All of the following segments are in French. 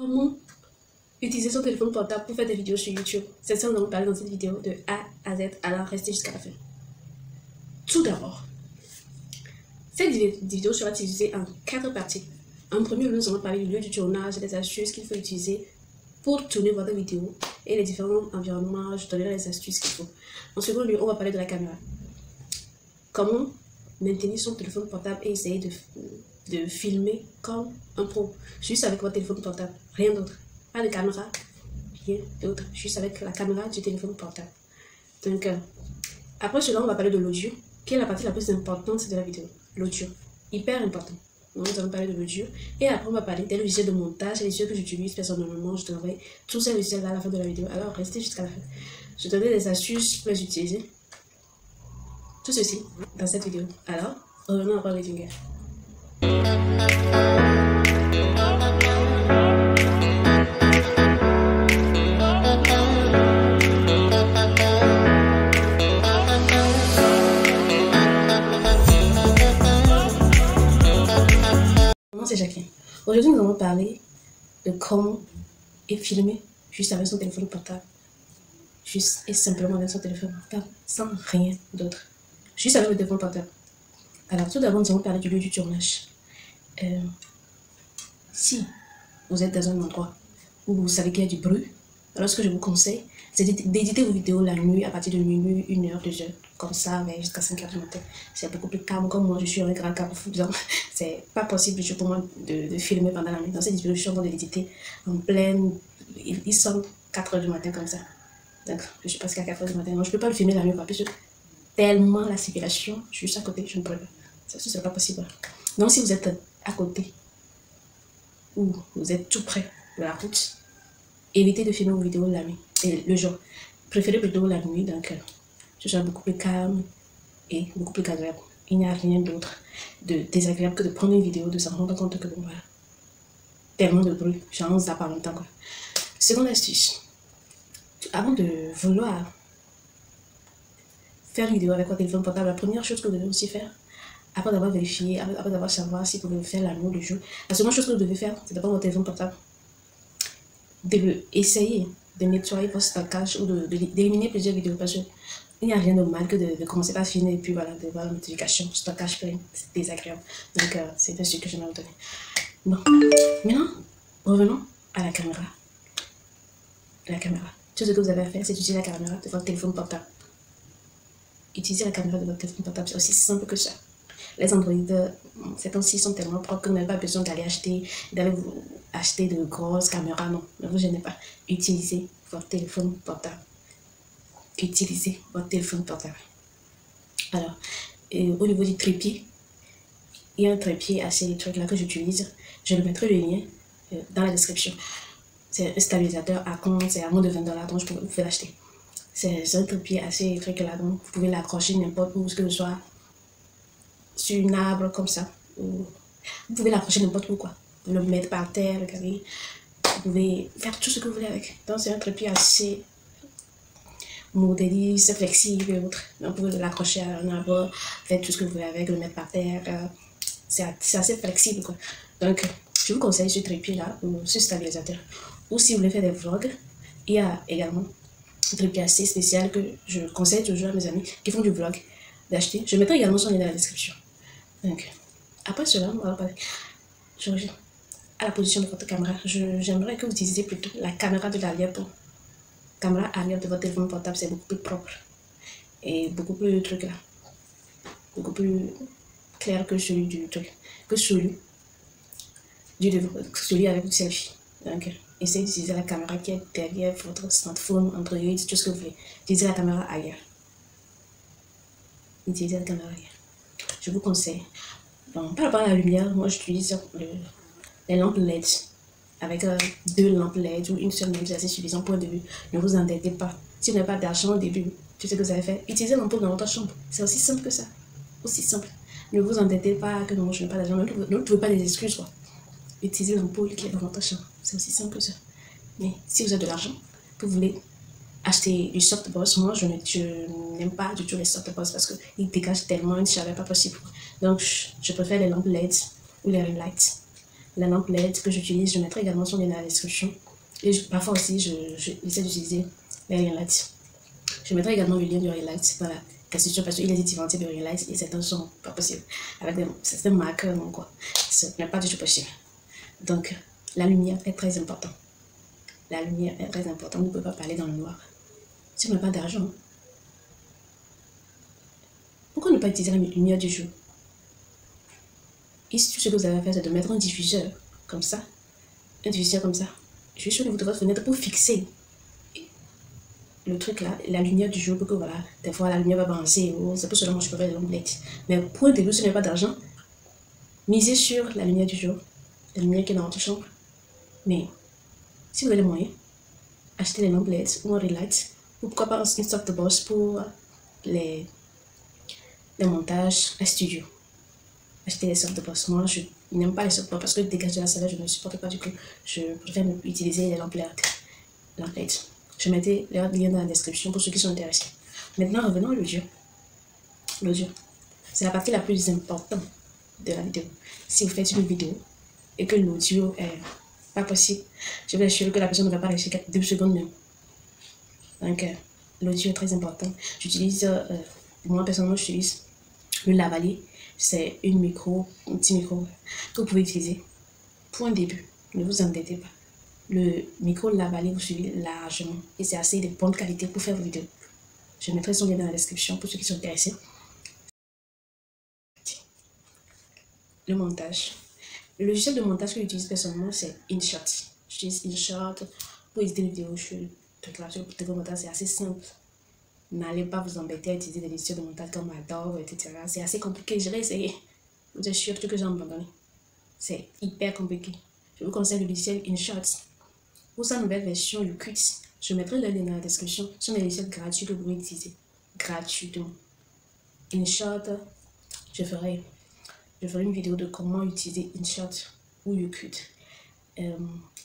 Comment utiliser son téléphone portable pour faire des vidéos sur YouTube? C'est ça que nous allons parler dans cette vidéo de A à Z, alors restez jusqu'à la fin. Tout d'abord, cette vidéo sera divisée en 4 parties. En premier lieu, nous allons parler du lieu du tournage, des astuces qu'il faut utiliser pour tourner votre vidéo et les différents environnements. Je donnerai les astuces qu'il faut. En second lieu, on va parler de la caméra. Comment maintenir son téléphone portable et essayer de filmer comme un pro. Juste avec votre téléphone portable, rien d'autre. Pas de caméra, rien d'autre. Juste avec la caméra du téléphone portable. Donc, après cela, on va parler de l'audio, qui est la partie la plus importante de la vidéo. L'audio, hyper important. Donc, nous allons parler de l'audio. Et après, on va parler des logiciels de montage, les logiciels que j'utilise personnellement. Je donnerai tous ces logiciels à la fin de la vidéo. Alors, restez jusqu'à la fin. Je donnerai des astuces pour les utiliser. Tout ceci dans cette vidéo. Alors, revenons encore les jingles. C'est Jacqueline. Aujourd'hui, nous allons parler de comment filmer juste avec son téléphone portable. Juste et simplement avec son téléphone portable, sans rien d'autre. Juste avec le téléphone portable. Alors, tout d'abord, nous allons parler du lieu du tournage. Si vous êtes dans un endroit où vous savez qu'il y a du bruit, alors ce que je vous conseille, c'est d'éditer vos vidéos la nuit à partir de minuit, 1h, 2h, comme ça, jusqu'à 5h du matin. C'est beaucoup plus calme. Comme moi, je suis un grand capofou, c'est pas possible pour moi de filmer pendant la nuit. Dans cette vidéo, je suis en train de l'éditer en pleine. Ils sont 4h du matin comme ça. Donc, je suis presque à 4h du matin. Donc, je peux pas le filmer la nuit, parce que tellement la circulation, je suis juste à côté, je ne pourrais pas. Ça, ce n'est pas possible. Donc, si vous êtes à côté ou vous êtes tout près de la route, évitez de filmer vos vidéos la nuit et le jour. Préférez plutôt la nuit, donc ce sera beaucoup plus calme et beaucoup plus agréable. Il n'y a rien d'autre de désagréable que de prendre une vidéo, de s'en rendre compte que bon, voilà, tellement de bruit, j'en zappe pas longtemps quoi. Seconde astuce, avant de vouloir faire une vidéo avec votre téléphone portable, la première chose que vous devez aussi faire, après d'avoir vérifié, après d'avoir savoir si vous pouvez faire la nuit ou le jour, la seconde chose que vous devez faire, c'est d'abord votre téléphone portable. Essayer de nettoyer votre stockage ou d'éliminer plusieurs vidéos parce qu'il n'y a rien de mal que de commencer par filmer et puis voilà, de voir la notification, stockage plein, c'est désagréable. Donc c'est un sujet que je vais vous donner. Bon, maintenant, revenons à la caméra. La caméra. Tout ce que vous avez à faire, c'est utiliser la caméra de votre téléphone portable. Utiliser la caméra de votre téléphone portable, c'est aussi simple que ça. Les Android, ces temps-ci sont tellement propres que vous n'avez pas besoin d'aller acheter de grosses caméras. Non, ne vous gênez pas. Utilisez votre téléphone portable. Utilisez votre téléphone portable. Alors, au niveau du trépied, il y a un trépied assez truc là que j'utilise. Je le mettrai le lien dans la description. C'est un stabilisateur à compte, c'est à moins de $20, donc vous pouvez l'acheter. C'est un trépied assez truc là, donc vous pouvez l'accrocher n'importe où, que ce soit sur un arbre comme ça. Vous pouvez l'accrocher n'importe où quoi. Vous le mettre par terre, le carré. Vous pouvez faire tout ce que vous voulez avec. Donc c'est un trépied assez modéliste, flexible et autres. Donc vous pouvez l'accrocher à un arbre, faire tout ce que vous voulez avec, le mettre par terre. C'est assez flexible quoi. Donc je vous conseille ce trépied là, ou ce stabilisateur. Ou si vous voulez faire des vlogs, il y a également un trépied assez spécial que je conseille toujours à mes amis qui font du vlog d'acheter. Je mettrai également son lien dans la description. Donc, après cela, on va passer à la position de votre caméra. J'aimerais que vous utilisiez plutôt la caméra de l'arrière-plan. Caméra arrière de votre téléphone portable, c'est beaucoup plus propre et beaucoup plus truc là, beaucoup plus clair que celui du truc, celui avec le selfie. Donc, essayez d'utiliser la caméra qui est derrière votre smartphone, Android, tout ce que vous voulez. Utilisez la caméra arrière. Utilisez la caméra arrière. Je vous conseille. Bon, par rapport à la lumière, moi j'utilise les lampes LED. Avec 2 lampes LED ou une seule lampe, c'est assez suffisant pour un début. Ne vous endettez pas. Si vous n'avez pas d'argent au début, tu sais ce que vous allez faire. Utilisez l'ampoule dans votre chambre. C'est aussi simple que ça. Aussi simple. Ne vous endettez pas que non, je n'ai pas d'argent. Ne trouvez pas des excuses. Quoi. Utilisez l'ampoule qui est dans votre chambre. C'est aussi simple que ça. Mais si vous avez de l'argent, que vous voulez acheter du softbox, moi je n'aime pas du tout les softbox parce qu'ils dégagent tellement une chaleur pas possible. Donc je préfère les lampes LED ou les ring lights. la lampe LED que j'utilise, je mettrai également son lien dans la description. Et parfois aussi, j'essaie d'utiliser les ring lights. Je mettrai également le lien du ring light dans la description parce qu'il existe différents types de ring lights et certains sont pas possibles. Avec certaines marques, non quoi. Ce n'est pas du tout possible. Donc, la lumière est très importante. La lumière est très importante. On ne peut pas parler dans le noir. Si on n'a pas d'argent, pourquoi ne pas utiliser la lumière du jour? Ici, tout ce que vous avez à faire, c'est de mettre un diffuseur comme ça. Un diffuseur comme ça. Juste au niveau de votre fenêtre pour fixer le truc là, la lumière du jour, pour que voilà, des fois la lumière va balancer. C'est pour cela que je peux faire des lampes LED. Mais pour un début, si vous n'avez pas d'argent, misez sur la lumière du jour, la lumière qui est dans votre chambre. Mais si vous avez les moyens, achetez les lampes LED ou un ring light, ou pourquoi pas une softbox pour les montages à studio. Achetez les softbox. Moi, je n'aime pas les softbox parce que le dégage de la salle, je ne supporte pas du coup. Je préfère utiliser les lampes LED. Je mettrai leur lien dans la description pour ceux qui sont intéressés. Maintenant, revenons à l'audio. L'audio, c'est la partie la plus importante de la vidéo. Si vous faites une vidéo et que l'audio est pas possible, je vous assure que la personne ne va pas rester 2 secondes même. Donc, l'audio est très important. J'utilise, moi personnellement, j'utilise le lavalier. C'est un petit micro que vous pouvez utiliser pour un début. Ne vous embêtez pas. Le micro lavalier vous suivez largement et c'est assez de bonne qualité pour faire vos vidéos. Je mettrai son lien dans la description pour ceux qui sont intéressés. Le montage. Le logiciel de montage que j'utilise personnellement, c'est InShot. J'utilise InShot pour éditer les vidéos sur le montage, c'est assez simple. N'allez pas vous embêter à utiliser des logiciels de montage comme Adobe, etc. C'est assez compliqué. Je l'ai essayé. Je vous assure que j'ai abandonné. C'est hyper compliqué. Je vous conseille le logiciel InShot. Pour sa nouvelle version UQuick, je mettrai le lien dans la description. Ce sont des logiciels gratuits que vous pouvez utiliser gratuitement. InShot, je ferai une vidéo de comment utiliser InShot ou UQuick.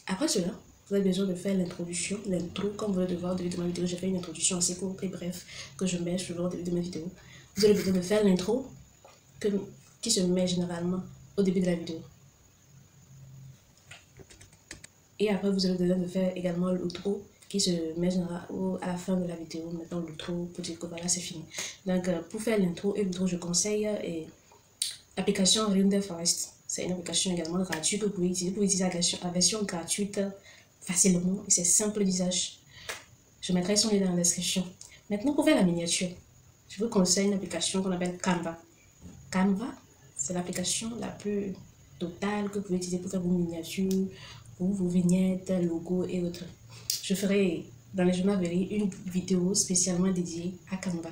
Après cela, vous avez besoin de faire l'introduction, l'intro, comme vous allez voir au début de ma vidéo. J'ai fait une introduction assez courte et bref que je mets souvent au début de ma vidéo. Vous avez besoin de faire l'intro qui se met généralement au début de la vidéo. Et après, vous avez besoin de faire également l'outro qui se met à la fin de la vidéo. Maintenant, l'outro pour dire que voilà, c'est fini. Donc, pour faire l'intro et l'outro, je conseille l'application Renderforest. C'est une application également gratuite que vous pouvez utiliser. Vous pouvez utiliser la version gratuite facilement et c'est simple d'usage. Je mettrai son lien dans la description. Maintenant, pour faire la miniature, je vous conseille une application qu'on appelle Canva. Canva, c'est l'application la plus totale que vous pouvez utiliser pour faire vos miniatures, vos vignettes, logos et autres. Je ferai dans les jours à venir une vidéo spécialement dédiée à Canva.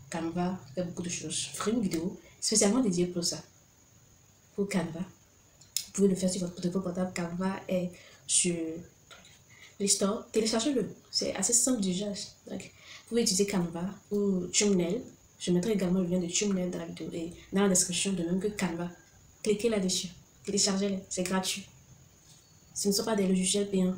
Canva fait beaucoup de choses. Je ferai une vidéo spécialement dédiée pour ça. Pour Canva. Vous pouvez le faire sur votre téléphone portable. Canva est sur les stores. Téléchargez-le. C'est assez simple d'usage. Donc, vous pouvez utiliser Canva ou Thumbnail. Je mettrai également le lien de Thumbnail dans la vidéo et dans la description, de même que Canva. Cliquez là-dessus. Téléchargez-les. C'est gratuit. Ce ne sont pas des logiciels payants.